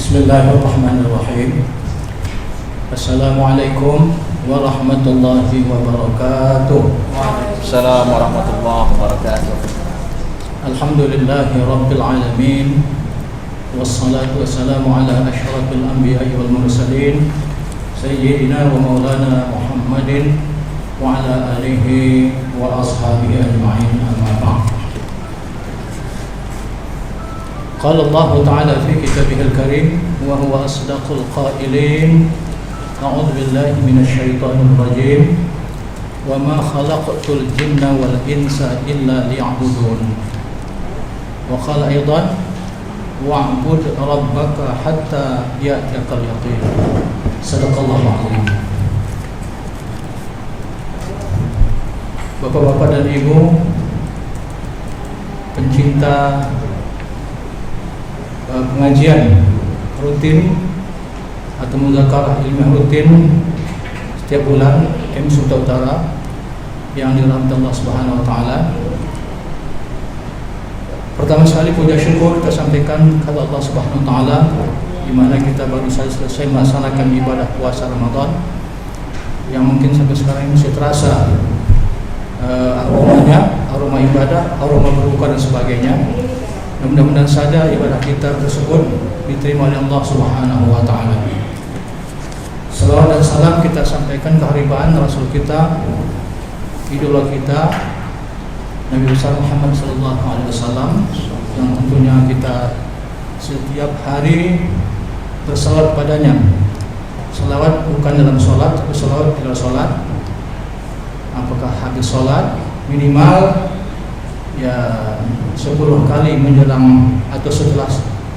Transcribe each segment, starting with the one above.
Bismillahirrahmanirrahim. Assalamualaikum warahmatullahi wabarakatuh. Waalaikumsalam warahmatullahi wabarakatuh. Alhamdulillahi rabbil alamin. Wassalatu wassalamu ala asyrafil anbiya'i wal mursalin sayyidina wa maulana Muhammadin wa ala alihi wa ashabihi ajma'in, amma ba'd. قال الله تعالى في كتابه الكريم وهو أصدق القائلين أعوذ بالله من الشيطان الرجيم وما خلقت الجن والإنس إلا ليعبدون وقال أيضا واعبد ربك حتى يأتيك اليقين صدق الله العظيم. Bapak-bapak dan ibu pencinta pengajian rutin atau muzakarah ilmiah rutin setiap bulan M Sumatera Utara yang dirahmati Allah Subhanahu wa taala. Pertama sekali puja syukur kita sampaikan kepada Allah Subhanahu wa taala di mana kita baru saja selesai melaksanakan ibadah puasa Ramadan yang mungkin sampai sekarang ini masih terasa aromanya, aroma ibadah, aroma berbuka dan sebagainya. Mudah-mudahan saja ibadah kita tersebut diterima oleh Allah Subhanahu wa taala. Salawat dan salam kita sampaikan keharibaan Rasul kita, idola kita, Nabi besar Muhammad sallallahu alaihi wasallam, yang tentunya kita setiap hari bersalawat padanya. Salawat bukan dalam sholat, tapi salawat di luar sholat. Apakah habis sholat minimal ya 10 kali menjelang atau setelah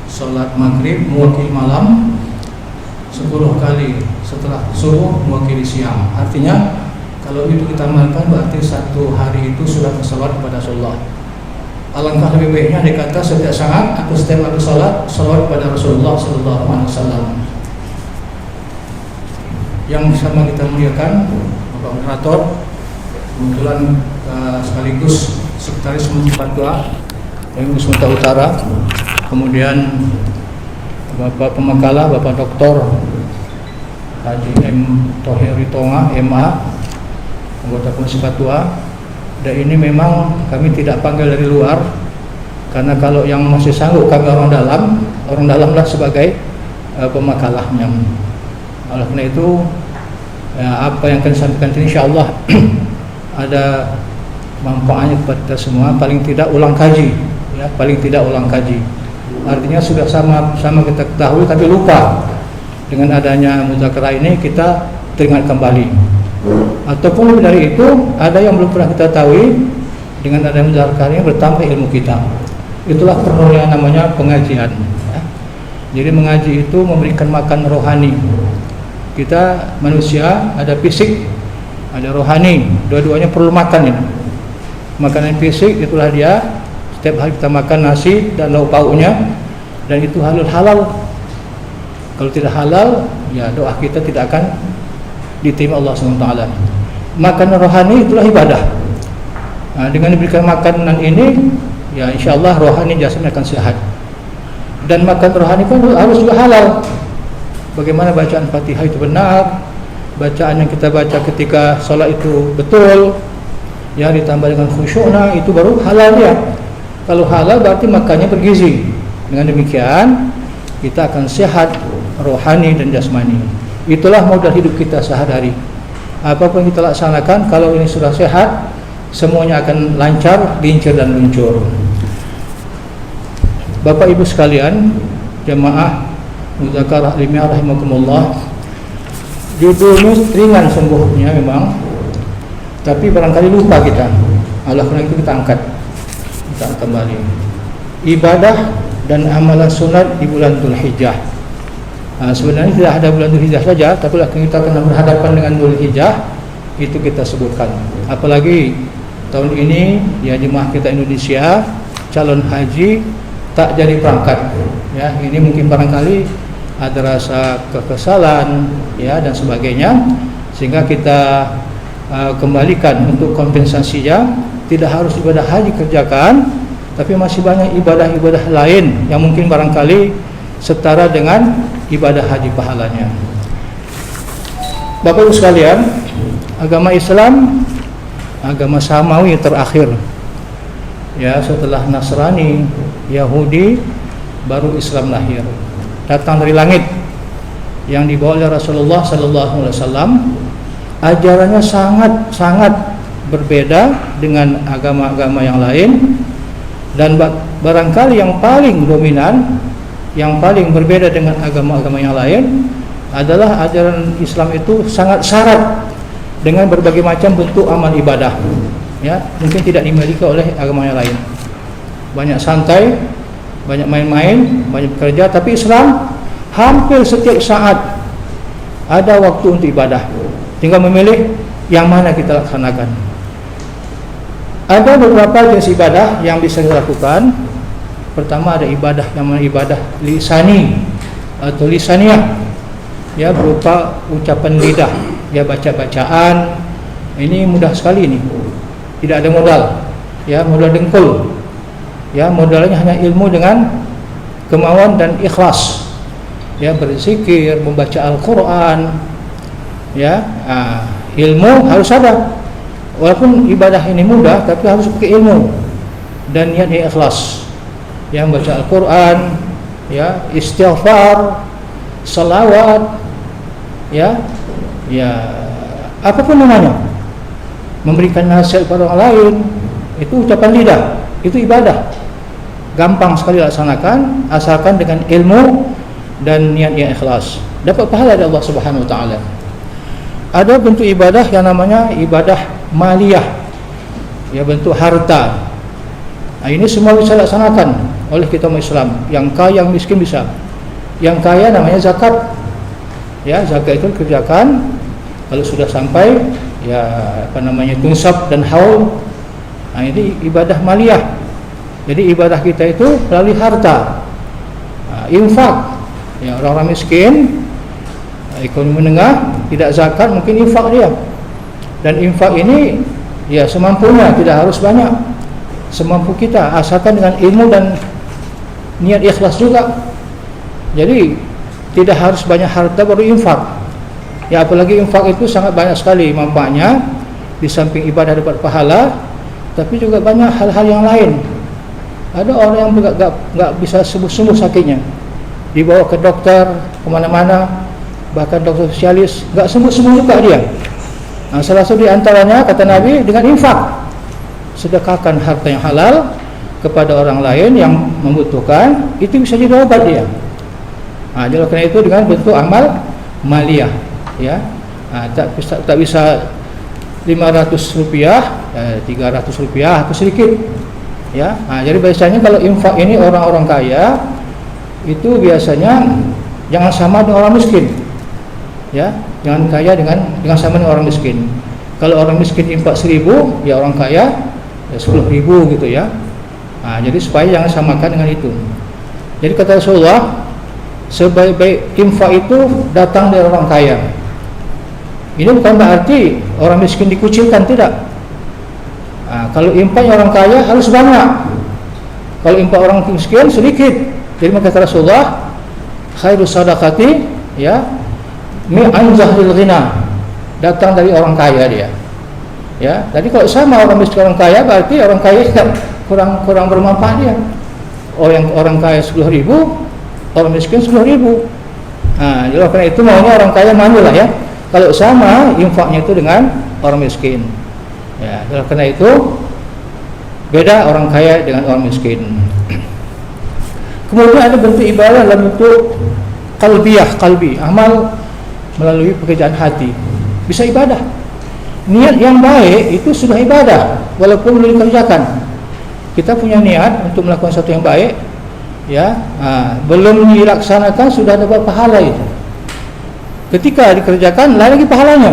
sholat maghrib mewakili malam, 10 kali setelah subuh mewakili siang. Artinya kalau itu kita amalkan berarti satu hari itu sudah bersalawat kepada Rasulullah. Alangkah lebih baiknya dikata setiap saat atau setiap habis sholat salawat kepada Rasulullah sallallahu alaihi wasallam. Yang sama kita muliakan Bapak Moderator, kebetulan sekaligus Sekretaris Majelis Fatwa MUI Sumatera Utara, kemudian Bapak Pemakalah, Bapak Dr. Haji M. Thohir Tonga, MA, anggota Komisi Fatwa. Dan ini memang kami tidak panggil dari luar, karena kalau yang masih sanggup kami orang dalamlah sebagai pemakalahnya. Oleh karena itu apa yang akan disampaikan ini insyaallah ada manfaatnya kepada kita semua. Paling tidak ulang kaji, ya, paling tidak ulang kaji. Artinya sudah sama kita ketahui tapi lupa. Dengan adanya muzakarah ini kita teringat kembali. Ataupun lebih dari itu, ada yang belum pernah kita tahu, dengan adanya muzakarah ini bertambah ilmu kita. Itulah perlunya namanya pengajian, ya. Jadi mengaji itu memberikan makan rohani. Kita manusia ada fisik, ada rohani, dua-duanya perlu makan ini. Makanan fisik itulah dia, setiap hari kita makan nasi dan lauk pauknya, dan itu halal. Kalau tidak halal, ya doa kita tidak akan diterima Allah SWT. Makanan rohani itulah ibadah. Nah, dengan diberikan makanan ini, ya insyaallah rohani jasmani akan sehat. Dan makan rohani pun harus juga halal. Bagaimana bacaan Fatihah itu benar, bacaan yang kita baca ketika sholat itu betul, ya ditambah dengan khusyuknya, itu baru halal ya. Kalau halal berarti makannya bergizi. Dengan demikian kita akan sehat rohani dan jasmani. Itulah modal hidup kita sehari-hari. Apapun kita laksanakan, kalau ini sudah sehat, semuanya akan lancar, lincir dan luncur. Bapak Ibu sekalian, jemaah muzakarah ilmiah rahimakumullah, judulnya ringan sungguhnya memang, tapi barangkali lupa kita. Oleh karena itu kita angkat kembali. Ibadah dan amalan sunat di bulan Dzulhijjah. Sebenarnya tidak ada bulan Dzulhijjah saja, tapi kita akan berhadapan dengan Dzulhijjah, itu kita sebutkan. Apalagi tahun ini ya jemaah kita Indonesia calon haji tak jadi berangkat. Ya, ini mungkin barangkali ada rasa kekesalan ya dan sebagainya, sehingga kita kembalikan untuk kompensasinya. Tidak harus ibadah haji kerjakan, tapi masih banyak ibadah-ibadah lain yang mungkin barangkali setara dengan ibadah haji pahalanya. Bapak Ibu sekalian, agama Islam agama samawi terakhir. Ya, setelah Nasrani, Yahudi, baru Islam lahir. Datang dari langit yang dibawa oleh Rasulullah sallallahu alaihi wasallam. Ajarannya sangat berbeda dengan agama-agama yang lain, dan barangkali yang paling dominan, yang paling berbeda dengan agama-agama yang lain adalah ajaran Islam itu sangat syarat dengan berbagai macam bentuk amal ibadah. Ya, mungkin tidak dimiliki oleh agama yang lain. Banyak santai, banyak main-main, banyak bekerja, tapi Islam hampir setiap saat ada waktu untuk ibadah. Tinggal memilih yang mana kita laksanakan. Ada beberapa jenis ibadah yang bisa dilakukan. Pertama ada ibadah yang namanya ibadah lisani atau lisaniyah, ya, berupa ucapan lidah, ya, baca-bacaan. Ini mudah sekali ini, tidak ada modal, ya, modal dengkul, ya, modalnya hanya ilmu dengan kemauan dan ikhlas, ya, berzikir, membaca Al-Quran, ya. Ilmu harus ada, walaupun ibadah ini mudah, tapi harus pakai ilmu dan niatnya ikhlas, ya, membaca Al-Quran, ya, istighfar, salawat, ya, apapun namanya, memberikan nasihat kepada orang lain, itu ucapan lidah, itu ibadah. Gampang sekali laksanakan asalkan dengan ilmu dan niat yang ikhlas, dapat pahala dari Allah Subhanahu wa taala. Ada bentuk ibadah yang namanya ibadah maliyah, ya, bentuk harta. Nah, ini semua bisa dilaksanakan oleh kita umat Islam, yang kaya, yang miskin bisa. Yang kaya namanya zakat, ya, zakat itu kerjakan kalau sudah sampai, ya, nisab dan haul. Nah, ini ibadah maliyah. Jadi ibadah kita itu melalui harta. Infak, ya, orang-orang miskin, ekonomi menengah, tidak zakat, mungkin infak dia. Dan infak ini, ya, semampunya, tidak harus banyak, semampu kita, asalkan dengan ilmu dan niat ikhlas juga. Jadi tidak harus banyak harta baru infak. Ya, apalagi infak itu sangat banyak sekali manfaatnya. Di samping ibadah dapat pahala, tapi juga banyak hal-hal yang lain. Ada orang yang nggak bisa sembuh sakitnya, dibawa ke dokter kemana-mana, bahkan dokter spesialis, nggak sembuh juga dia. Nah, salah satu di antaranya kata Nabi dengan infak, sedekahkan harta yang halal kepada orang lain yang membutuhkan, itu bisa jadi obat dia. Nah, jadi karena itu dengan bentuk amal maliyah, ya. Nah, tak bisa 500 rupiah, 300 rupiah atau sedikit, ya. Nah, jadi biasanya kalau infak ini orang-orang kaya itu biasanya jangan sama dengan orang miskin, ya, jangan kaya dengan sama dengan orang miskin. Kalau orang miskin infak 1000, ya orang kaya ya 10.000 gitu, ya. Nah, jadi supaya jangan samakan dengan itu. Jadi kata Rasulullah, sebaik-baik infak itu datang dari orang kaya. Ini bukan berarti orang miskin dikucilkan, tidak. Nah, kalau infaknya orang kaya harus banyak, kalau infak orang miskin sedikit. Jadi maka kata Rasulullah, khairus sadaqati, ya, mi'an zahril ghina, datang dari orang kaya dia, ya. Jadi kalau sama orang miskin orang kaya, berarti orang kaya kurang bermanfaat dia. Orang kaya 10.000, orang miskin 10.000. Nah, jadi karena itu maunya orang kaya manulah, ya, kalau sama infaknya itu dengan orang miskin, ya. Jadi karena itu beda orang kaya dengan orang miskin. Kemudian ada bentuk ibadah dalam bentuk qalbi, amal melalui pekerjaan hati, bisa ibadah. Niat yang baik itu sudah ibadah, walaupun belum dikerjakan. Kita punya niat untuk melakukan sesuatu yang baik, ya, belum dilaksanakan sudah dapat pahala itu. Ketika dikerjakan lain lagi pahalanya.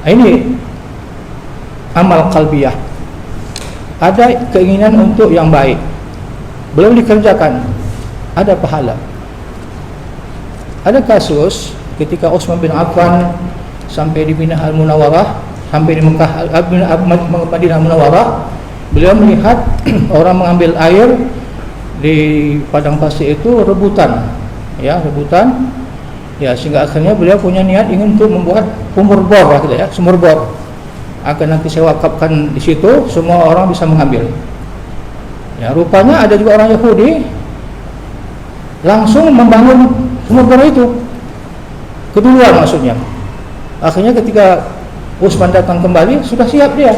Ini amal qalbiyah. Ada keinginan untuk yang baik, belum dikerjakan, ada pahala. Ada kasus ketika Utsman bin Affan sampai di Madinah Al-Munawwarah, sampai di Madinah Munawwarah, beliau melihat orang mengambil air di padang pasir itu rebutan, sehingga akhirnya beliau punya niat ingin untuk membuat sumur bor gitu ya, sumur bor. Akan nanti saya wakafkan di situ, semua orang bisa mengambil. Ya, rupanya ada juga orang Yahudi langsung membangun sumur bor itu. Keduluan maksudnya. Akhirnya ketika Utsman datang kembali, sudah siap dia.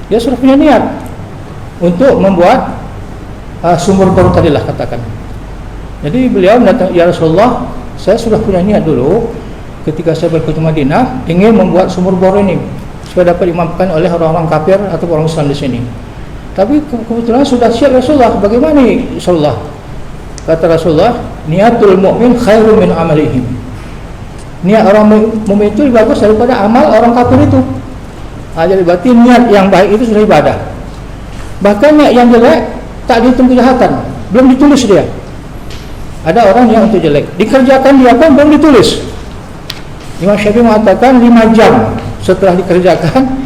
Dia sudah punya niat untuk membuat sumur bor tadilah katakan. Jadi beliau datang, ya Rasulullah, saya sudah punya niat dulu ketika saya balik ke Madinah ingin membuat sumur bor ini supaya dapat dimaafkan oleh orang-orang kafir atau orang Islam di sini. Tapi kebetulan sudah siap Rasulullah. Bagaimana Rasulullah? Kata Rasulullah, niatul mu'min khairun min amalihim. Niat orang mukmin itu lebih bagus daripada amal orang kafir itu. Jadi berarti niat yang baik itu sudah ibadah. Bahkan niat yang jelek tak dihitung kejahatan, belum ditulis dia. Ada orang yang untuk jelek dikerjakan dia pun belum ditulis. Imam Syafi'i mengatakan 5 jam setelah dikerjakan,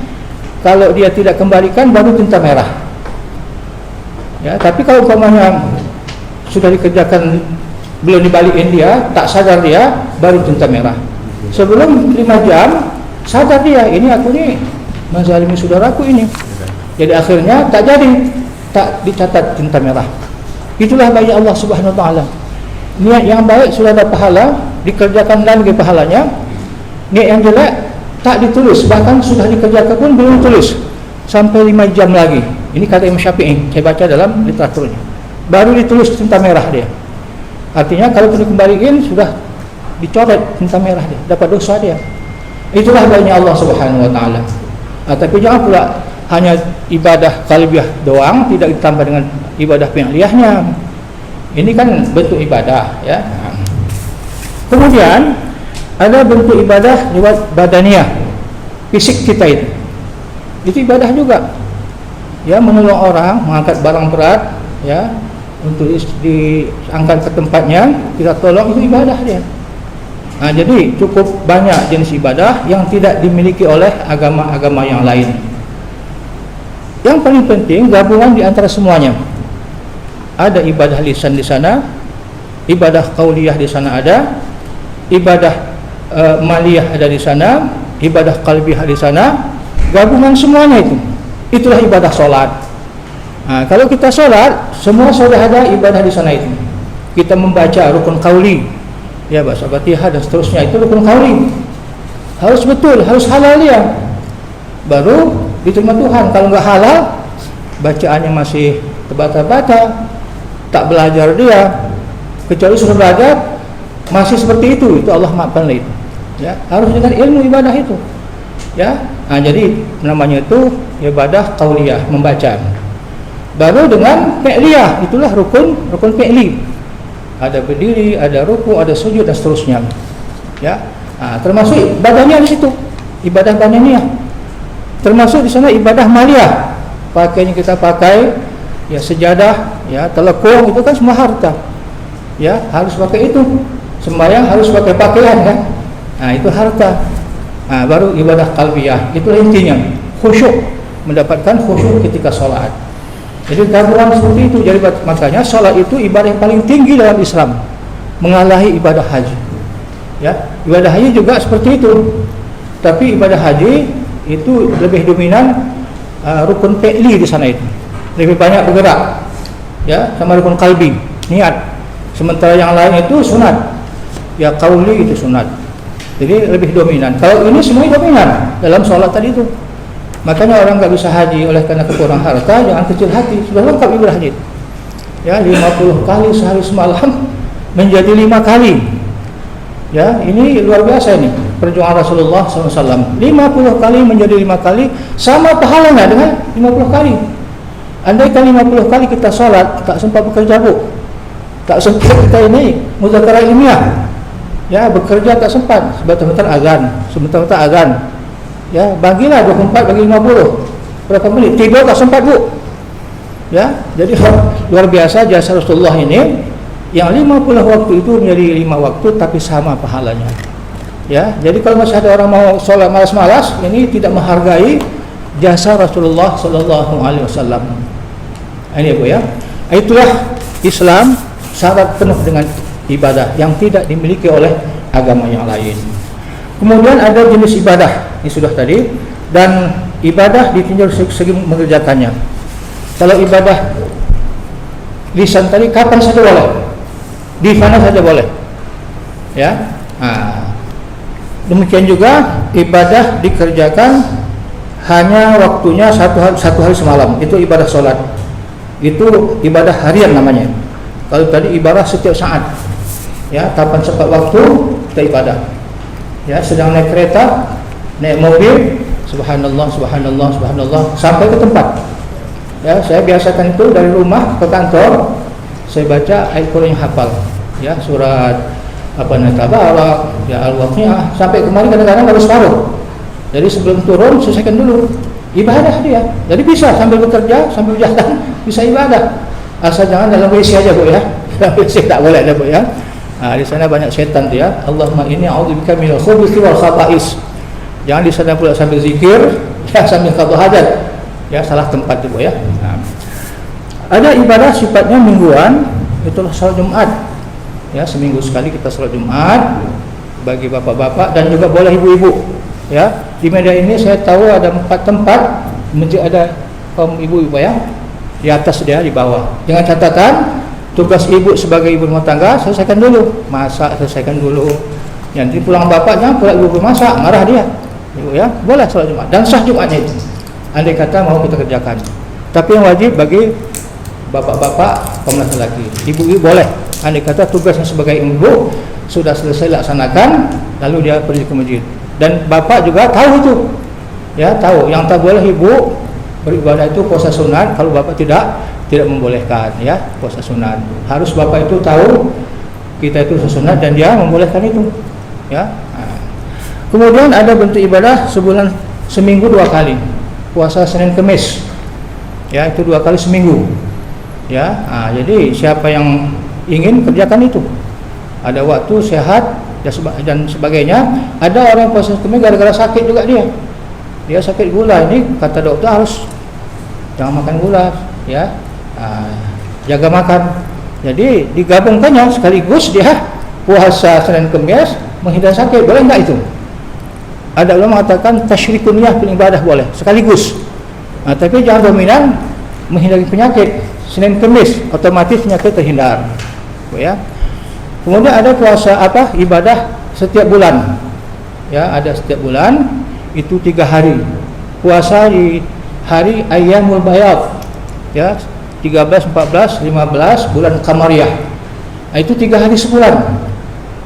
kalau dia tidak kembalikan baru tinta merah. Ya, tapi kalau umpamanya sudah dikerjakan belum dibalikin dia, tak sadar dia, baru tinta merah. Sebelum 5 jam sadar dia, ini aku ni menzalimi saudaraku ini. Jadi akhirnya tak dicatat tinta merah. Itulah bagi Allah Subhanahu wa taala. Niat yang baik sudah ada pahala, dikerjakan lagi pahalanya. Niat yang jelek tak ditulis, bahkan sudah dikerjakan pun belum ditulis sampai 5 jam lagi. Ini kata Imam Syafi'i, saya baca dalam literaturnya. Baru ditulis tinta merah dia. Artinya kalau perlu dikembalikan sudah dicoret tinta merah dia, dapat dosa dia. Itulah baiknya Allah Subhanahu wa taala. Tapi jangan pula hanya ibadah qalbiyah doang, tidak ditambah dengan ibadah fi'liyahnya. Ini kan bentuk ibadah ya. Kemudian ada bentuk ibadah lewat badaniyah, fisik kita itu. Itu ibadah juga. Ya, menolong orang, mengangkat barang berat ya, untuk diangkat ke tempatnya, kita tolong, itu ibadah dia. Jadi cukup banyak jenis ibadah yang tidak dimiliki oleh agama-agama yang lain. Yang paling penting gabungan di antara semuanya. Ada ibadah lisan di sana, ibadah qauliyah di sana ada, ibadah maliyah ada di sana, ibadah qalbiyah di sana, gabungan semuanya itu. Itulah ibadah solat. Kalau kita solat, semua sudah ada ibadah di sana itu. Kita membaca rukun qauli, ya baca Fatihah dan seterusnya, itu rukun qauli. Harus betul, harus halal dia, baru diterima Tuhan. Kalau enggak halal, bacaannya masih terbata-bata, tak belajar dia, kecuali sudah belajar masih seperti itu Allah maafkan itu. Ya, harus dengan ilmu ibadah itu. Ya, jadi namanya itu ibadah qauliyah, membaca. Baru dengan fi'liyah, itulah rukun fi'li. Ada berdiri, ada ruku, ada sujud dan seterusnya. Ya, termasuk badannya di situ, ibadah badaniyah. Termasuk di sana ibadah maliyah. Pakaian yang kita pakai, ya sejadah, ya telekung, itu kan semua harta. Ya, harus pakai itu. Sembahyang harus pakai pakaian kan. Itu harta. Baru ibadah qalbiyah. Itulah intinya. Khusyuk, mendapatkan khusyuk ketika sholat. Jadi gabungan seperti itu. Jadi makanya sholat itu ibadah yang paling tinggi dalam Islam, mengalahi ibadah haji. Ya, ibadah haji juga seperti itu. Tapi ibadah haji itu lebih dominan rukun fi'li di sana itu. Lebih banyak bergerak. Ya, sama rukun qalbi, niat. Sementara yang lain itu sunat. Ya, qauli itu sunat. Jadi lebih dominan. Kalau ini semuanya dominan dalam sholat tadi itu. Makanya orang tak bisa haji oleh karena kekurangan harta, jangan kecil hati. Sudah lengkap ibadah haji. Ya, 50 kali sehari semalam menjadi 5 kali. Ya, ini luar biasa ini perjuangan Rasulullah SAW. 50 kali menjadi 5 kali, sama pahalanya dengan 50 kali. Andaikan 50 kali kita sholat tak sempat bekerja bu, tak sempat kita ini muzakarah ilmiah, ya bekerja tak sempat, sebentar azan, ya bagilah 24 bagi 50 berapa menit, tidur tak sempat bu, ya. Jadi luar biasa jasa Rasulullah ini, yang 50 waktu itu menjadi 5 waktu tapi sama pahalanya. Ya, jadi kalau masih ada orang mau sholat malas-malas, ini tidak menghargai jasa Rasulullah SAW. Ini bu ya. Itulah Islam syarat penuh dengan ibadah yang tidak dimiliki oleh agama yang lain. Kemudian ada jenis ibadah, ini sudah tadi, dan ibadah ditinjau segi mengerjakannya. Kalau ibadah lisan tadi kapan saja boleh, di mana saja boleh, ya. Demikian juga ibadah dikerjakan hanya waktunya satu hari semalam, itu ibadah sholat, itu ibadah harian namanya. Kalau tadi ibadah setiap saat, ya, kapan sempat waktu kita ibadah, ya. Sedang naik kereta, naik mobil, subhanallah, subhanallah, subhanallah, sampai ke tempat, ya. Saya biasakan itu dari rumah ke kantor, saya baca ayat Quran yang hafal, ya, surat Tabarak, ya, Al-Waqiah, sampai kemarin kadang-kadang harus separuh. Jadi sebelum turun selesaikan dulu ibadah dia. Jadi bisa sambil bekerja, sambil berjalan, bisa ibadah. Asal jangan dalam WC aja, Bu, ya. Dalam WC tak boleh ada, Bu, ya. Di sana banyak setan dia. Allahumma inni a'udzubika minal khubuthi wal khaba'is. Jangan di sana pula sambil zikir, ya, sambil qada hajat. Ya, salah tempat itu, Bu, ya. Ada ibadah sifatnya mingguan, itulah salat Jumat. Ya, seminggu sekali kita salat Jumat bagi bapak-bapak dan juga boleh ibu-ibu. Ya, di Medan ini saya tahu ada 4 tempat masjid ada kaum ibu-ibu, ya. Di atas dia, di bawah. Dengan catatan tugas ibu sebagai ibu rumah tangga selesaikan dulu, masak selesaikan dulu. Nanti pulang bapaknya, pulang ibu masak, marah dia. Ibu, ya, boleh salat Jumat dan sah Jumatnya itu. Andai kata mau kita kerjakan. Tapi yang wajib bagi bapak-bapak kaum laki-laki. Ibu-ibu boleh. Andai kata tugasnya sebagai ibu sudah selesai laksanakan, lalu dia pergi ke masjid. Dan bapak juga tahu itu, ya, tahu. Yang tak boleh ibu beribadah itu puasa sunat. Kalau bapak tidak membolehkan, ya, puasa sunat. Harus bapak itu tahu kita itu sunat dan dia membolehkan itu, ya. Kemudian ada bentuk ibadah seminggu 2 kali. Puasa Senin Kemis, ya, itu 2 kali seminggu, ya. Jadi siapa yang ingin kerjakan itu, ada waktu sehat dan sebagainya. Ada orang puasa Kemis gara-gara sakit juga dia sakit gula, ini kata dokter harus jangan makan gula, ya, jaga makan. Jadi digabungkannya sekaligus dia puasa Senin Kemis menghindar sakit, boleh enggak itu? Ada ulama mengatakan tasyrikun niyah fil ibadah boleh sekaligus, tapi jangan dominan menghindari penyakit. Senin Kemis otomatis penyakit terhindar, ya. Kemudian ada puasa ibadah setiap bulan, ya, ada setiap bulan itu 3 hari puasa di hari Ayyamul Bayad, ya, 13, 14, 15 bulan Qamariyah. Itu 3 hari sebulan,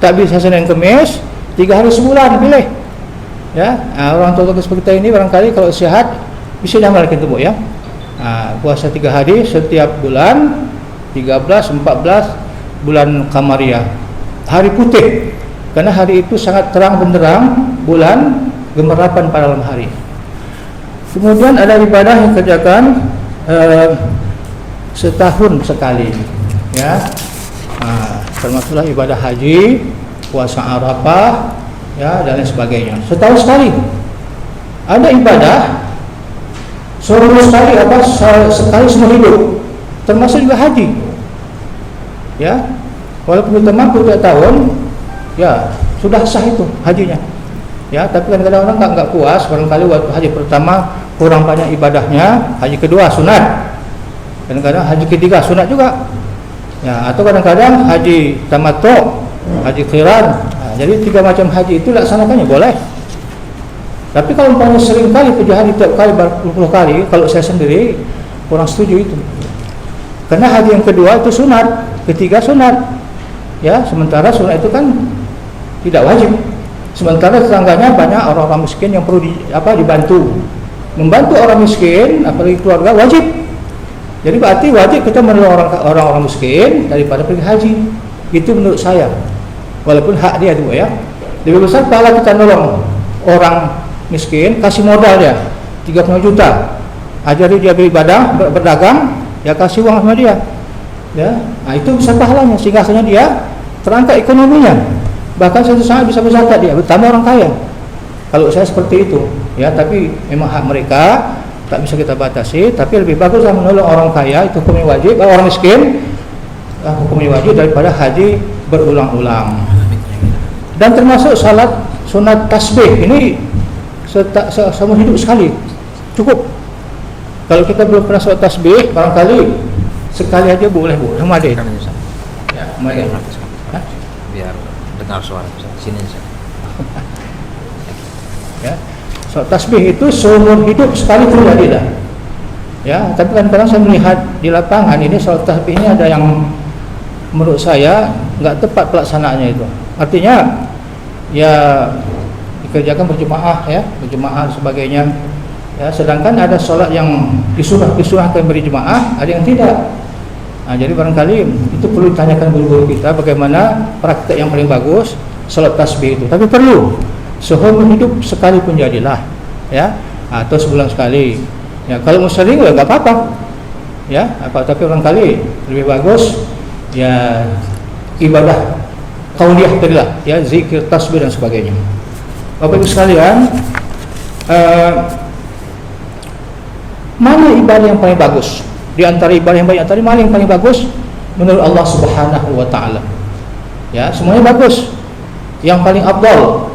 tak bisa Senin Kemis, 3 hari sebulan pilih, ya. Orang tua seperti kita ini barangkali kalau sehat bisa diamalkan itu, Bu, ya. Puasa 3 hari setiap bulan, 13, 14 bulan Qamariyah, hari putih, karena hari itu sangat terang benderang, bulan gemerlapan pada malam hari. Kemudian ada ibadah yang kerjakan setahun sekali, ya. Termasuklah ibadah haji, puasa Arafah, ya, dan lain sebagainya. Setahun sekali. Ada ibadah seumur sekali, sekali seumur hidup, termasuk juga haji, ya. Walaupun kita mampu 3 tahun, ya, sudah sah itu hajinya, ya. Tapi kadang-kadang orang enggak puas, barangkali waktu haji pertama kurang banyak ibadahnya, haji kedua sunat, kadang-kadang haji ketiga sunat juga, ya. Atau kadang-kadang haji tamattu, haji qiran. Jadi 3 macam haji itu laksanakannya boleh. Tapi kalau umpamanya sering kali 7 hari tiap kali, berpuluh kali, kalau saya sendiri kurang setuju itu. Karena haji yang kedua itu sunat, ketiga sunat, ya. Sementara sunat itu kan tidak wajib. Sementara tetangganya banyak orang-orang miskin yang perlu dibantu. Membantu orang miskin, apalagi keluarga, wajib. Jadi berarti wajib kita menolong orang-orang miskin daripada pergi haji. Itu menurut saya. Walaupun hak dia itu, ya. Lebih besar pahala kita nolong orang miskin, kasih modal dia 30 juta, ajari dia beribadah, berdagang, ya, kasih uang sama dia, ya. Itu bisa pahalanya, sehingga akhirnya dia terangkat ekonominya, bahkan suatu saat bisa berzakat dia, bertambah orang kaya. Kalau saya seperti itu, ya. Tapi memang hak mereka tak bisa kita batasi. Tapi lebih bagus menolong orang kaya, itu hukumnya wajib. Kalau orang miskin hukumnya wajib daripada haji berulang-ulang. Dan termasuk salat sunat tasbih ini seumur hidup sekali cukup. Kalau kita belum pernah salat tasbih, barangkali sekali aja boleh Bu. Sama ada. Ya, mari. Biar dengar suara sini. Ya. Salat tasbih itu seumur hidup sekali terjadi dah. Ya, tapi kadang-kadang saya melihat di lapangan ini salat tasbih ini ada yang menurut saya enggak tepat pelaksanaannya itu. Artinya ya dikerjakan berjemaah ya, berjemaah dan sebagainya. Ya, sedangkan ada solat yang disurahkan berjemaah, ada yang tidak. Nah, jadi barangkali itu perlu ditanyakan guru-guru kita bagaimana praktek yang paling bagus solat tasbih itu. Tapi perlu seumur hidup sekali pun jadilah, ya, atau sebulan sekali. Ya, kalau mau sering ya enggak apa-apa. Ya, tapi barangkali lebih bagus ya ibadah qauliyah tadilah, ya, zikir, tasbih dan sebagainya. Bapak Ibu sekalian, mana ibadah yang paling bagus? Di antara ibadah yang banyak tadi, mana yang paling bagus menurut Allah Subhanahu wa taala? Ya, semuanya bagus. Yang paling afdal.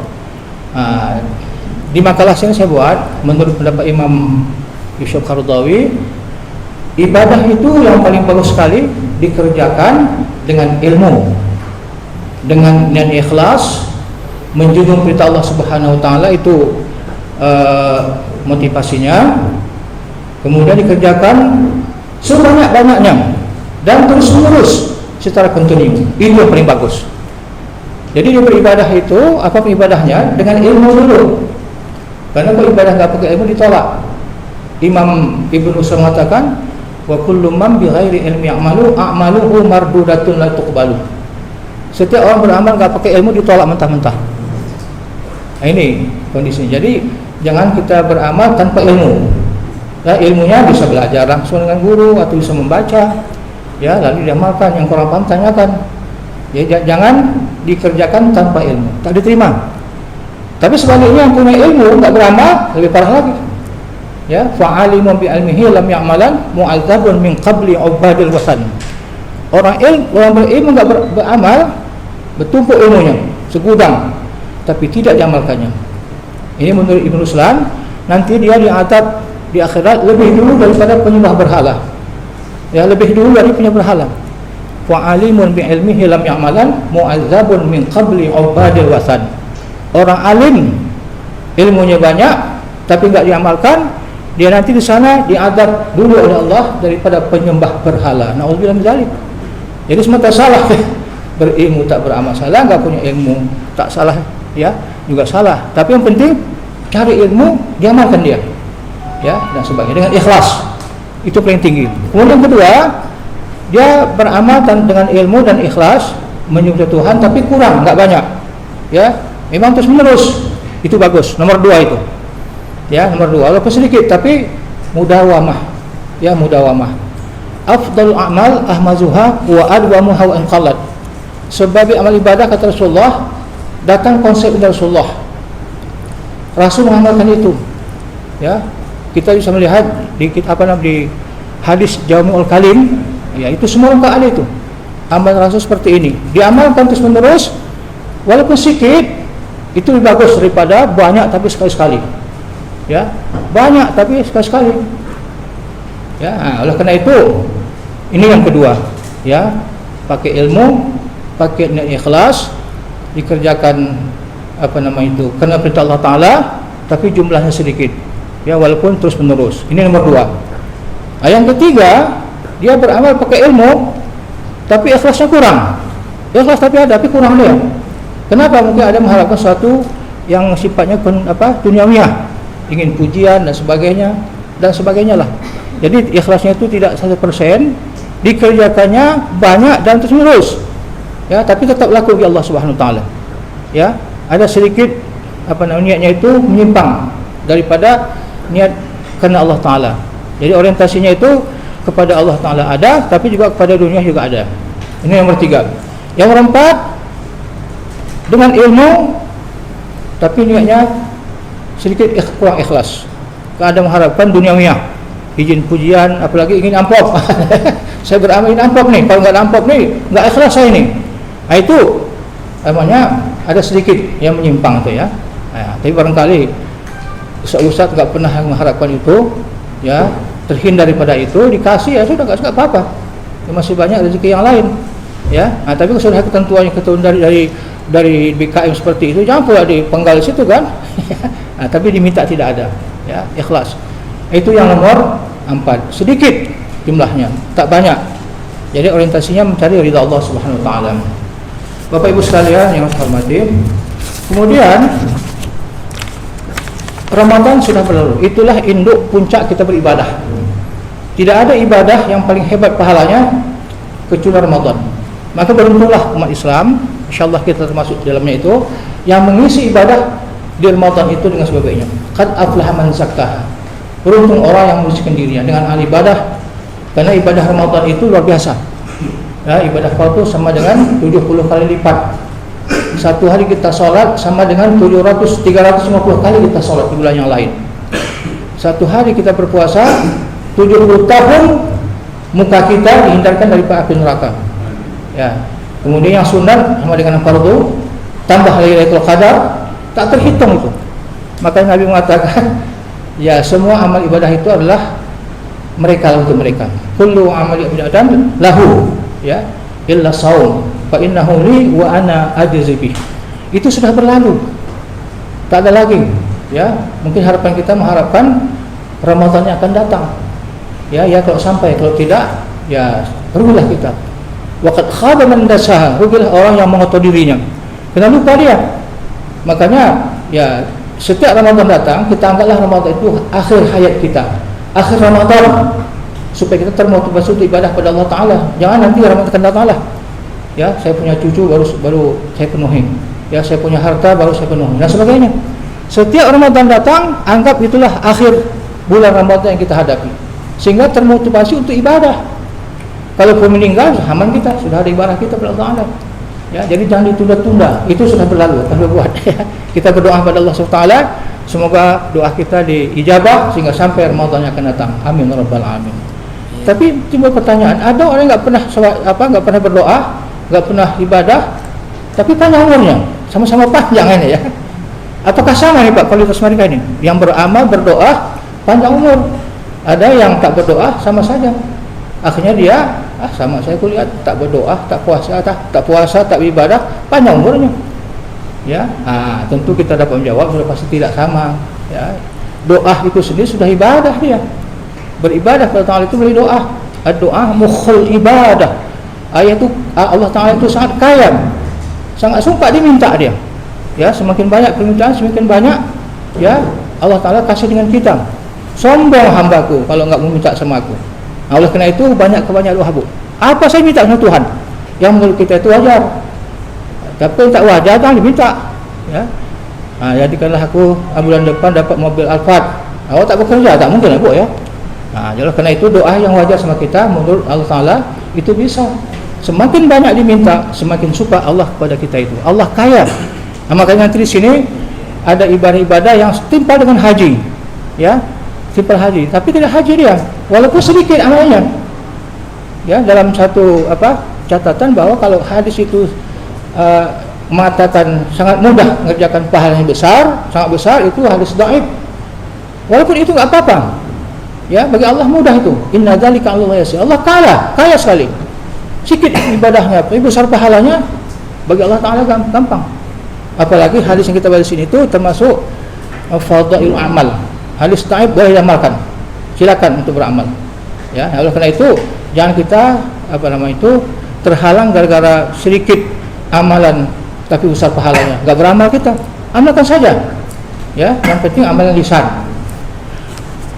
Di makalah yang saya buat, menurut pendapat Imam Yusuf Qaradawi, ibadah itu yang paling bagus sekali dikerjakan dengan ilmu, dengan niat ikhlas, menjunjung perintah Allah Subhanahu wa taala, itu motivasinya. Kemudian dikerjakan sebanyak-banyaknya dan terus-menerus secara kontinu. Itu yang paling bagus. Jadi dia beribadah itu, apa ibadahnya? Dengan ilmu dulu. Karena kalau ibadah enggak pakai ilmu ditolak. Imam Ibnu Utsman mengatakan, wa kullu man bi ghairi ilmi a'maluhu mardudatun la tuqbalu. Setiap orang beramal enggak pakai ilmu ditolak mentah-mentah. Nah, ini kondisinya. Jadi jangan kita beramal tanpa ilmu. Ya, ilmunya bisa belajar langsung dengan guru atau bisa membaca, ya, lalu diamalkan. Yang kurang paham tanyakan. Ya, jangan dikerjakan tanpa ilmu, tak diterima. Tapi sebaliknya yang punya ilmu enggak beramal, lebih parah lagi. Ya, fa'alimu bi ilmihi lam ya'malan mu'adzabun min qabli ubadil wasan. Orang berilmu enggak beramal, bertumpuk ilmunya segudang, tapi tidak diamalkannya. Ini menurut Ibnu Utsman, nanti dia diazab di akhirat lebih dulu daripada penyembah berhala. Ya, lebih dulu dari penyembah berhala. Wa alimun bi ilmihi lam ya'malan mu'adzabun min qabli ubadil wasan. Orang alim ilmunya banyak tapi enggak diamalkan, dia nanti di sana diazab dulu oleh Allah daripada penyembah berhala. Nauzubillah min dzalik. Jadi semata salah berilmu tak beramal salah, enggak punya ilmu tak salah, ya, juga salah. Tapi yang penting cari ilmu, diamalkan dia. Ya, dan sebagainya dengan ikhlas. Itu paling tinggi. Kemudian kedua, dia beramal dengan ilmu dan ikhlas menyembah Tuhan tapi kurang, enggak banyak. Ya, memang terus menerus. Itu bagus. Nomor 2 itu. Ya, nomor 2 walaupun sedikit tapi mudawamah. Ya, mudawamah. Afdalul a'mal ahmazuha wa adwamuha wa inqallat. Sebab amal ibadah kata Rasulullah, datang konsep dari Rasulullah. Rasul mengamalkan itu. Ya, kita bisa melihat di di hadis Jami'ul Kalim, ya, itu semua lengkap ada itu. Amal Rasul seperti ini, diamalkan terus menerus walaupun sedikit, itu lebih bagus daripada banyak tapi sekali-sekali. Ya, banyak tapi sekali-sekali. Ya, oleh karena itu ini yang kedua, ya, pakai ilmu, pakai niat ikhlas, dikerjakan karena perintah Allah Taala tapi jumlahnya sedikit. Ya, walaupun terus menerus. Ini nomor 2. Yang ketiga, dia beramal pakai ilmu tapi ikhlasnya kurang. Ikhlas tapi ada, tapi kurang dia. Kenapa? Mungkin ada mengharapkan sesuatu yang sifatnya duniawiyah, ingin pujian dan sebagainya lah. Jadi ikhlasnya itu tidak 100%, dikerjakannya banyak dan terus menerus. Ya, tapi tetap laku bagi Allah Subhanahu wa taala. Ya, ada sedikit niatnya itu menyimpang daripada niat karena Allah Ta'ala. Jadi orientasinya itu kepada Allah Ta'ala ada, tapi juga kepada dunia juga ada. Ini yang nomor 3. Yang nomor 4, dengan ilmu tapi niatnya sedikit kurang ikhlas. Ada mengharapkan duniawiyah, izin pujian, apalagi ingin amplop saya beramal ini amplop nih, kalau nggak ada amplop nih nggak ikhlas saya nih. Nah, itu namanya ada sedikit yang menyimpang tuh ya. Nah, tapi barangkali Ustaz nggak pernah mengharapkan itu, ya, terhindar daripada itu, dikasih ya sudah, nggak apa-apa. Ya, masih banyak rezeki yang lain, ya. Nah, tapi kalau sudah ketentuannya dari BKM seperti itu, jangan pula dipenggal situ kan. Nah, tapi diminta tidak ada, ya, ikhlas. Itu yang nomor 4, sedikit jumlahnya, tak banyak. Jadi orientasinya mencari ridha Allah Subhanahu wa taala. Bapak Ibu sekalian yang saya hormati, kemudian Ramadan sudah berlalu. Itulah induk puncak kita beribadah. Tidak ada ibadah yang paling hebat pahalanya kecuali Ramadan. Maka beruntunglah umat Islam, insyaallah kita termasuk di dalamnya itu, yang mengisi ibadah di Ramadan itu dengan sebagainya. Qad aflaha man zakkaha. Beruntung orang yang mengisikan dirinya dengan ahli ibadah, karena ibadah Ramadan itu luar biasa. Ya, ibadah fardu sama dengan 70 kali lipat. Satu hari kita sholat sama dengan 350 kali kita sholat di bulan yang lain. Satu hari kita berpuasa, 70 tahun muka kita dihindarkan dari api neraka. Ya. Kemudian yang sunat sama dengan fardu, tambah Lailatul Qadar, tak terhitung itu. Makanya Nabi mengatakan, ya, semua amal ibadah itu adalah mereka untuk mereka. Kullu amali ibadatin lahu, ya, illa shaum fa innahu li wa ana ajzi bih. Itu sudah berlalu, tak ada lagi, ya. Mungkin harapan kita mengharapkan Ramadannya akan datang, ya, kalau sampai, kalau tidak, ya rugilah kita. Waqad khaba man dasaha, rugilah orang yang mengotor dirinya, kena lupa dia. Makanya, ya, setiap Ramadan datang, kita anggaplah Ramadan itu akhir hayat kita, akhir Ramadan, supaya kita termotivasi untuk ibadah pada Allah Ta'ala. Jangan nanti Ramadan akan datang lah, ya, saya punya cucu baru saya penuhi, ya, saya punya harta baru saya penuhi, dan sebagainya. Setiap Ramadan datang, anggap itulah akhir bulan Ramadan yang kita hadapi, sehingga termotivasi untuk ibadah. Kalau pun meninggal, aman kita, sudah ada ibadah kita pada Allah Ta'ala. Ya, jadi jangan ditunda-tunda, itu sudah berlalu, akan berbuat. Kita berdoa pada Allah SWT, semoga doa kita diijabah sehingga sampai Ramadan yang akan datang. Amin ya rabbal alamin. Tapi timbul pertanyaan, ada orang yang nggak pernah berdoa, nggak pernah ibadah, tapi panjang umurnya, sama-sama panjang ini, ya. Apakah sama nih Pak kualitas mereka ini? Yang beramal, berdoa, panjang umur. Ada yang tak berdoa, sama saja. Akhirnya dia, sama saya kuliah, tak berdoa, tak puasa, tak ibadah, panjang umurnya. Ya, tentu kita dapat menjawab sudah pasti tidak sama. Ya, doa itu sendiri sudah ibadah dia. Beribadah kepada Allah itu melalui doa. Doa mukhul ibadah. Ayat itu Allah Ta'ala itu sangat kaya, sangat suka diminta dia. Ya, semakin banyak permintaan, semakin banyak, ya, Allah Ta'ala kasih dengan kita. Sombong hambaku kalau enggak meminta sama aku. Oleh kerana itu banyak doa bu. Apa saya minta sama Tuhan? Yang menurut kita itu wajar. Tapi tak wajar jangan diminta. Ya. Jadikanlah aku bulan depan dapat mobil Alphard. Awak tak bekerja, tak mungkin bu, ya. Oleh kerana itu doa yang wajar sama kita menurut Allah Ta'ala itu bisa. Semakin banyak diminta, semakin suka Allah kepada kita itu. Allah kaya. Makanya nanti di sini ada ibadah-ibadah yang setimpal dengan haji, ya. Simpel haji, tapi tidak haji dia, walaupun sedikit amalnya. Ya, dalam satu catatan bahwa kalau hadis itu mengatakan sangat mudah mengerjakan pahala yang besar, sangat besar, itu hadis dhaif. Walaupun itu enggak apa-apa. Ya, bagi Allah mudah itu. Inna dzalika 'alallahi yasir. Allah kaya sekali. Sedikit ibadahnya, tapi besar pahalanya bagi Allah Ta'ala gampang. Apalagi hadis yang kita baca di sini itu termasuk fadhailul amal. Hadis dhaif boleh diamalkan, silakan untuk beramal, ya. Oleh karena itu jangan kita terhalang gara-gara sedikit amalan tapi besar pahalanya, enggak beramal kita, amalkan saja, ya. Yang penting amalan lisan.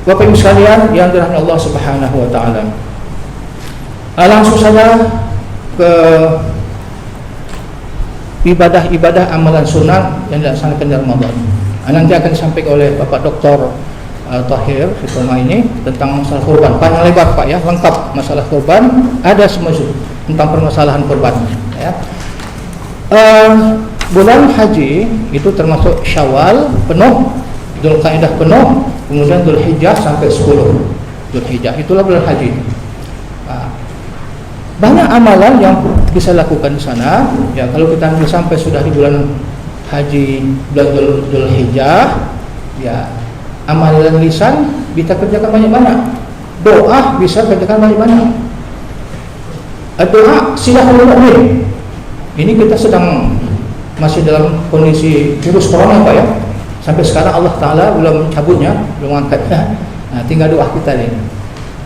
Bapak Ibu sekalian yang dirahmati Allah Subhanahu wa taala, langsung saja ke ibadah-ibadah amalan sunnah yang dilaksanakan di Ramadan. Nanti akan disampaikan oleh Bapak Dr. Tahir Fitoma ini tentang masalah kurban. Panjang lebar Pak, ya, lengkap masalah kurban, ada semua tentang permasalahan kurban, ya. Bulan haji itu termasuk Syawal penuh, Dzulqa'dah penuh, kemudian Dzulhijjah sampai 10 Dzulhijjah, itulah bulan haji. banyak amalan yang bisa lakukan di sana. Ya, kalau kita sampai sudah di bulan haji, bulan Dzulhijjah, ya, amalan lisan bisa kerjakan banyak-banyak. Doa bisa kerjakan banyak-banyak. Doa silahul mu'min. Ini kita sedang masih dalam kondisi virus corona Pak ya. Sampai sekarang Allah Ta'ala belum mencabutnya, belum angkatnya. Nah, tinggal doa kita ini.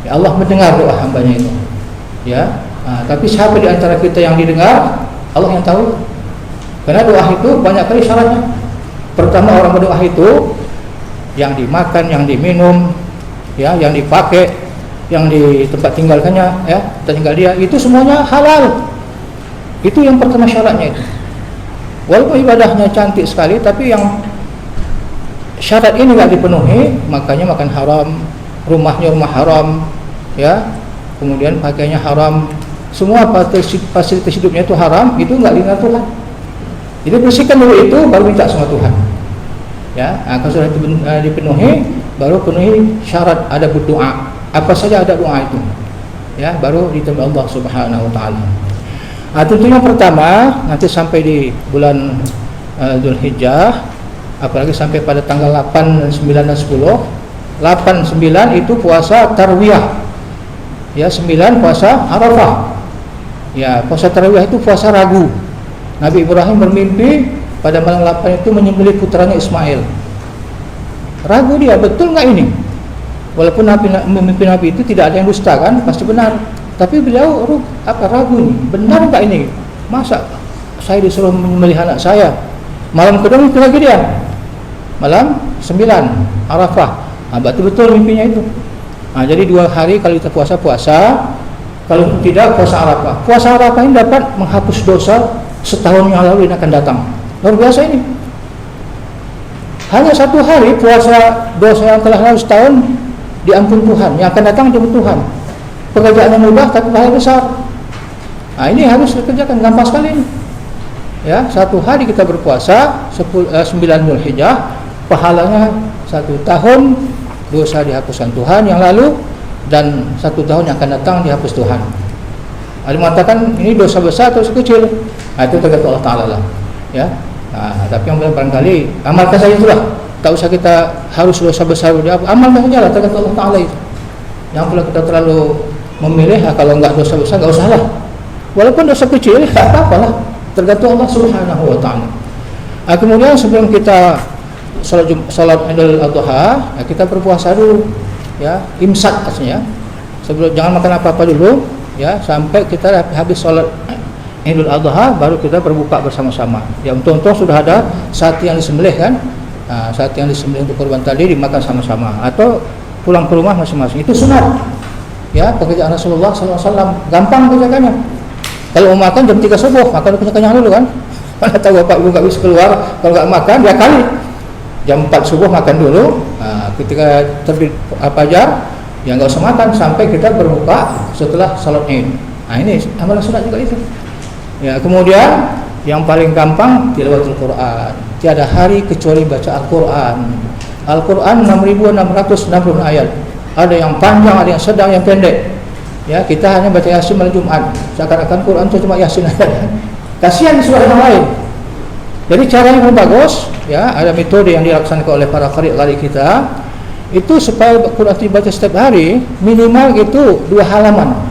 Ya, Allah mendengar doa hambanya itu. Ya, tapi siapa di antara kita yang didengar? Allah yang tahu. Karena doa itu banyak kali syaratnya. Pertama, orang berdoa itu yang dimakan, yang diminum, ya, yang dipakai, yang di tempat tinggalkannya, ya, tinggal dia, itu semuanya halal. Itu yang pertama syaratnya itu. Walaupun ibadahnya cantik sekali, tapi yang syarat ini nggak dipenuhi, makanya makan haram, rumahnya rumah haram, ya, kemudian pakainya haram, semua fasilitas hidupnya itu haram, itu nggak didengar Tuhan. Jadi bersihkan dulu itu, baru minta sama Tuhan. Ya, kalau sudah dipenuhi, baru penuhi syarat ada berdoa. Apa saja ada doa itu, ya, baru diterima Allah Subhanahu Wa Taala. Tentunya pertama nanti sampai di bulan Dzulhijjah, apalagi sampai pada tanggal 8, 9 dan 10. 8, 9 itu puasa tarwiyah. Ya, 9 puasa Arafah. Ya, puasa tarwiyah itu puasa ragu. Nabi Ibrahim bermimpi pada malam 8 itu menyembelih putranya Ismail. Ragu dia, betul enggak ini? Walaupun mimpi Nabi itu tidak ada yang dusta kan, pasti benar. Tapi beliau ragu nih, benar enggak ini? Masa saya disuruh menyembelih anak saya? Malam kedua itu lagi dia. Malam 9 Arafah. Betul mimpinya itu. Jadi 2 hari kalau kita puasa, kalau tidak puasa Arafah. Puasa Arafah ini dapat menghapus dosa setahun yang lalu yang akan datang. Luar biasa ini. Hanya 1 hari puasa dosa yang telah lalu setahun diampun Tuhan, yang akan datang diampun Tuhan. Pekerjaan yang mudah tapi pahala besar. Ini harus dikerjakan, gampang sekali ini. Ya, 1 hari kita berpuasa 9 Dzulhijjah, pahalanya 1 tahun dosa dihapuskan Tuhan yang lalu, dan 1 tahun yang akan datang dihapus Tuhan. Ada mengatakan ini dosa besar atau dosa kecil? Itu tergantung Allah Ta'ala lah. Ya. Tapi yang barangkali amalkan saja itulah. Tak usah kita harus dosa besar amalkan saja lah, tergantung Allah Ta'ala itu. Yang pula kita terlalu memilih, kalau enggak dosa besar enggak usah lah. Walaupun dosa kecil enggak apa-apa lah, tergantung Allah Subhanahu Wa Ta'ala. Kemudian sebelum kita salat Idul Adha, kita berpuasa dulu, ya, imsak maksudnya. Sebelum, jangan makan apa-apa dulu, ya, sampai kita habis salat Idul Adha, baru kita berbuka bersama-sama. Ya, untung-untung sudah ada sate yang disembelih kan. Sate yang disembelih untuk kurban tadi dimakan sama-sama, atau pulang ke rumah masing-masing. Itu sunat. Ya, pekerjaan Rasulullah SAW, gampang kerjakannya. Kalau mau makan jam 3 subuh, makan kenyang dulu kan. Mana tahu bapak ibu nggak bisa keluar, kalau nggak makan dia kali. Jam 4 subuh makan dulu. Ketika terbit fajar, ya nggak usah makan sampai kita berbuka setelah salat Id. Ini amalan sunat juga itu. Ya, kemudian yang paling gampang tilawatul Quran. Tiada hari kecuali baca Al-Quran. Al-Quran 6.660 ayat. Ada yang panjang, ada yang sedang, yang pendek. Ya, kita hanya baca Yasin malam Jumat. Seakan-akan Quran itu cuma Yasin aja. Kasihan surah yang lain. Jadi caranya pun bagus. Ya, ada metode yang dilaksanakan oleh para qari kita. Itu supaya Quran dibaca setiap hari minimal itu 2 halaman.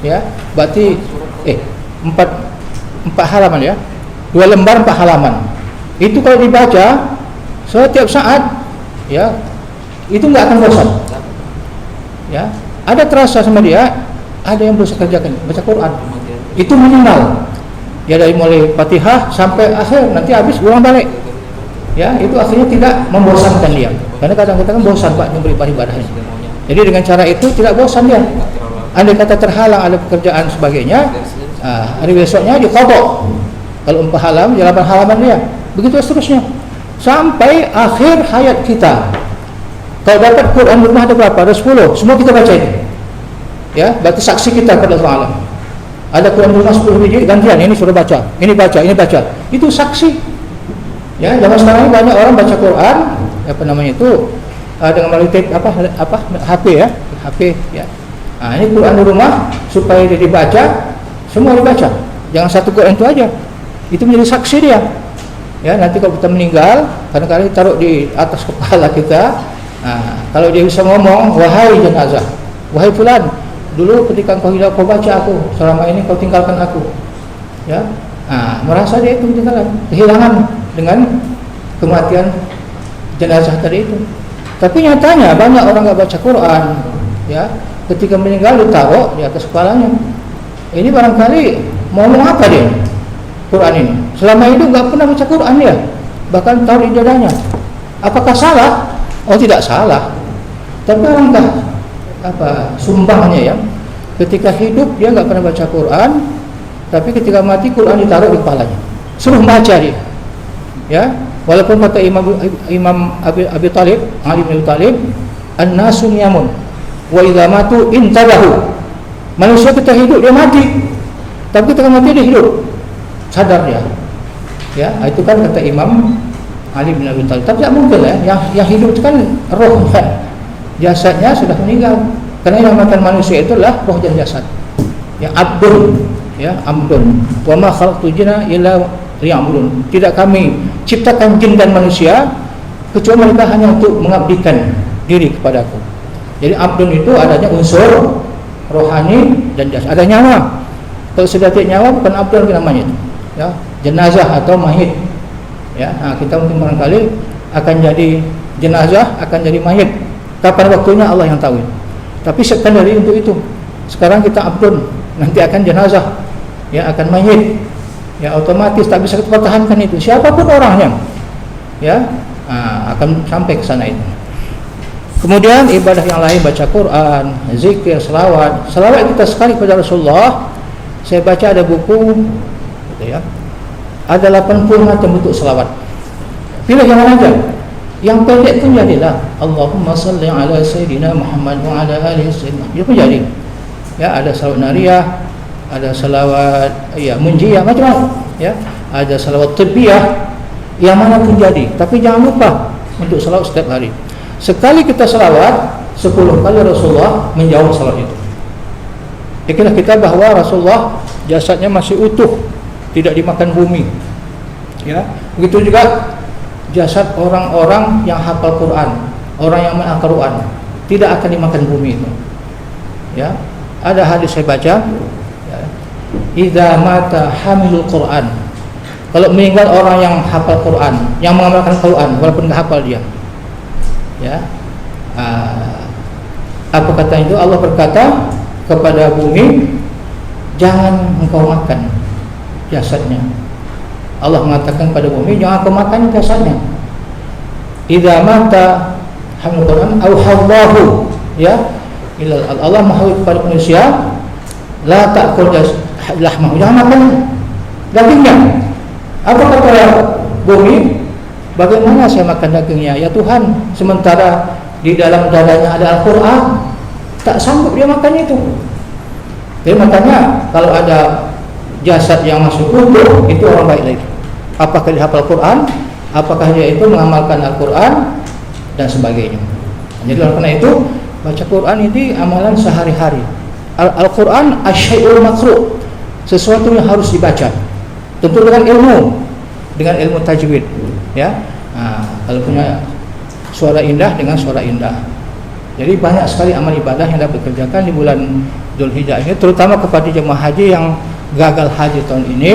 Ya, berarti 4 halaman ya. 2 lembar 4 halaman. Itu kalau dibaca setiap saat, ya, itu nggak akan bosan. Ya, ada terasa sama dia, ada yang bisa kerjakan baca Quran. Itu minimal. Ya, dari mulai Fatihah sampai akhir, nanti habis ulang balik. Ya, itu akhirnya tidak membosankan dia. Karena kadang-kadang kan bosan Pak ibadahnya. Jadi dengan cara itu tidak bosan dia. Andai kata terhalang ada pekerjaan sebagainya, hari besoknya diqadha. Kalau 4 halaman, 8 halaman dia. Begitu seterusnya sampai akhir hayat kita. Kalau dapat Quran rumah ada berapa? Ada 10. Semua kita baca ini. Ya, berarti saksi kita kepada Allah. Ada Quran rumah 10 biji, gantian ini sudah baca, ini baca, ini baca. Itu saksi. Ya, zaman sekarang ini banyak orang baca Quran, apa namanya itu, dengan melalui HP ya, HP ya. Ini Quran di rumah supaya dia dibaca, semua dibaca. Jangan satu Quran itu aja. Itu menjadi saksi dia. Ya, nanti kalau kita meninggal, kadang-kadang taruh di atas kepala kita. Kalau dia bisa ngomong, wahai jenazah, wahai fulan, dulu ketika engkau hidup kau baca aku, selama ini kau tinggalkan aku. Ya, merasa dia itu kehilangan dengan kematian jenazah tadi itu. Tapi nyatanya banyak orang nggak baca Quran, ya, ketika meninggal ditaruh di atas kepalanya. Ini barangkali mau ngomong apa dia? Quran ini. Selama itu nggak pernah baca Quran dia, bahkan taruh di dadanya. Apakah salah? Oh, tidak salah. Tapi alangkah sumbangnya ya. Ketika hidup dia nggak pernah baca Quran, tapi ketika mati Quran ditaruh di kepalanya. Suruh baca dia. Ya, walaupun kata Imam Abi Talib, Ali bin Abi Talib, an-nasu niyamun wa idza matu intabahu. Manusia ketika hidup dia mati, tapi ketika mati dia hidup. Sadar dia. Ya, itu kan kata Imam Ali bin Abi Talib. Tapi tidak mungkin ya, yang hidup itu kan roh kan. Jasadnya sudah meninggal. Karena yang makan manusia itulah roh dan jasad. Yang abdun, ya, abdun. Wa ma khalaqtu jinna illa liya'budun. Tidak kami ciptakan jin dan manusia kecuali mereka hanya untuk mengabdikan diri kepadaku. Jadi abdun itu adanya unsur rohani dan jasad. Ada nyawa. Kalau sudah tidak nyawa bukan abdun namanya itu. Ya, jenazah atau mayit. Ya, kita mungkin barangkali akan jadi jenazah, akan jadi mayit. Kapan waktunya Allah yang tahu. Tapi sekali untuk itu. Sekarang kita abdun, nanti akan jenazah, ya, akan mayit. Ya, otomatis tak bisa kita pertahankan itu. Siapapun orangnya, ya, akan sampai ke sana itu. Kemudian ibadah yang lain, baca Quran, zikir, selawat. Selawat kita sekali kepada Rasulullah. Saya baca ada buku, gitu ya. Ada 80 macam bentuk selawat. Pilih yang mana aja. Yang pendek pun jadilah. Allahumma salli ala Sayyidina Muhammad wa ala alihi Sayyidina. Dia pun jadi. Ya, ada selawat nariyah, ada selawat munjiyah, macam-macam. Ya, ada selawat tibbiyah. Yang mana pun jadi. Tapi jangan lupa untuk selawat setiap hari. Sekali kita selawat, 10 kali Rasulullah menjawab selawat itu. Yakinlah kita bahawa Rasulullah jasadnya masih utuh, tidak dimakan bumi. Ya, begitu juga jasad orang-orang yang hafal Quran, orang yang menghafal Quran, tidak akan dimakan bumi itu. Ya, ada hadis saya baca, ya, idza mata hamilul Quran. Kalau meninggal orang yang hafal Quran, yang mengamalkan Quran walaupun enggak hafal dia. Ya. Apa kata itu? Allah berkata kepada bumi, jangan engkau makan jasadnya. Allah mengatakan pada bumi, jangan kau makan jasadnya. Idza mata hamil Quran au hawahu, ya, Allah mahu kepada manusia, la ta'kul lahmahu, jangan makan dagingnya. Apa kata bumi? Bagaimana saya makan dagingnya? Ya Tuhan, sementara di dalam dadanya ada Al-Quran, tak sanggup dia makan itu. Jadi makanya kalau ada jasad yang masuk utuh, itu orang baik lagi. Apakah dia hafal Quran, apakah dia itu mengamalkan Al-Quran dan sebagainya. Jadi karena itu baca Quran ini amalan sehari-hari. Al-Quran asyai'ul makruh, sesuatu yang harus dibaca. Tentu dengan ilmu tajwid. Ya, kalau punya suara indah dengan suara indah. Jadi banyak sekali amal ibadah yang dapat dikerjakan di bulan Dzulhijjah ini, terutama kepada jemaah haji yang gagal haji tahun ini.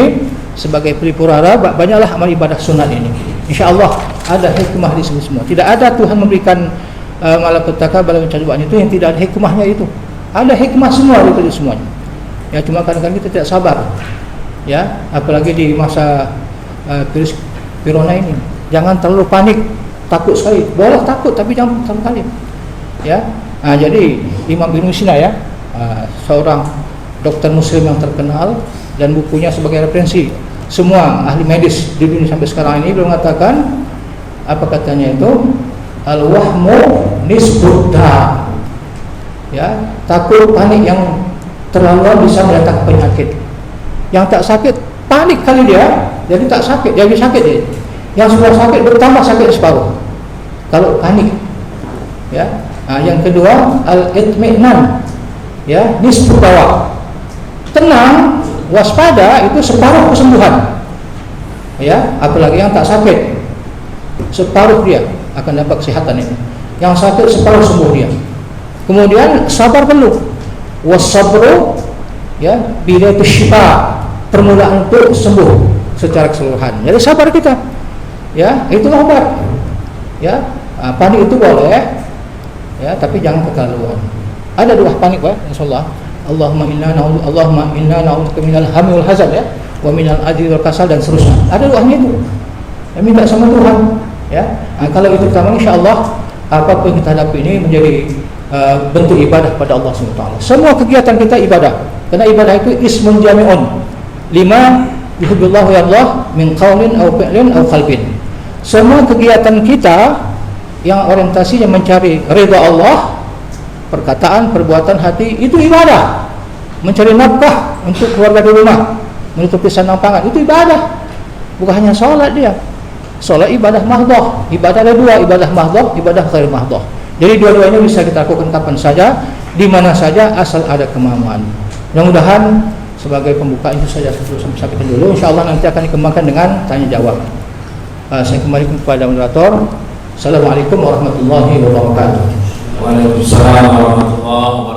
Sebagai pelipurara, banyaklah amal ibadah sunat ini. InsyaAllah ada hikmah di sini semua. Tidak ada Tuhan memberikan malapetaka bala pencobaan itu yang tidak ada hikmahnya itu. Ada hikmah semua itu semuanya. Ya, cuma kadang-kadang kita tidak sabar. Ya, apalagi di masa virus corona ini. Jangan terlalu panik, takut sekali. Boleh takut tapi jangan terlalu panik. Ya. Jadi Imam Ibnu Sina ya, seorang dokter muslim yang terkenal dan bukunya sebagai referensi semua ahli medis di dunia sampai sekarang ini, beliau mengatakan apa katanya itu, al-wahmu nisbudda. Ya, takut panik yang terlalu bisa mendatangkan penyakit. Yang tak sakit panik kali dia, jadi tak sakit, jadi sakit dia. Yang sudah sakit bertambah sakit separuh kalau panik. Ya. Yang kedua al-itminan, ya, nisbuddawa, tenang Waspada itu separuh kesembuhan. Ya, apalagi yang tak sakit, separuh dia akan dapat kesehatan ini. Yang sakit separuh sembuh dia. Kemudian sabar perlu. Wasabru, ya, bidayatu syifa, permulaan untuk sembuh secara keseluruhan. Jadi sabar kita. Ya, itulah obat. Ya, panik itu boleh. Ya, tapi jangan keterlaluan. Ada dua panik, Pak, insyaallah. Allahumma inna na'udzubika minal hammi wal hazan, ya, wa minal ajzi wal kasal, dan seterusnya. Ada doanya itu. Ya, minta sama Tuhan, ya. Kalau itu pertama, insyaallah apapun yang kita hadapi ini menjadi bentuk ibadah pada Allah SWT. Semua kegiatan kita ibadah. Karena ibadah itu ismun jami'un lima yuhibbillahu ya Allah min qaulin aw fi'lin aw qalbin. Semua kegiatan kita yang orientasinya mencari ridha Allah, perkataan, perbuatan, hati, itu ibadah. Mencari nafkah untuk keluarga di rumah, menutupi sandang pangan, itu ibadah. Bukan hanya sholat dia. Sholat ibadah mahdoh. Ibadah ada dua, ibadah mahdoh, ibadah ghair mahdoh. Jadi dua-duanya bisa kita lakukan kapan saja, di mana saja, asal ada kemampuan. Mudah-mudahan sebagai pembuka itu saja sampai kita dulu. InsyaAllah nanti akan dikembangkan dengan tanya jawab. Saya kembali kepada moderator. Assalamualaikum warahmatullahi wabarakatuh. Waalaikumsalam warahmatullahi wabarakatuh.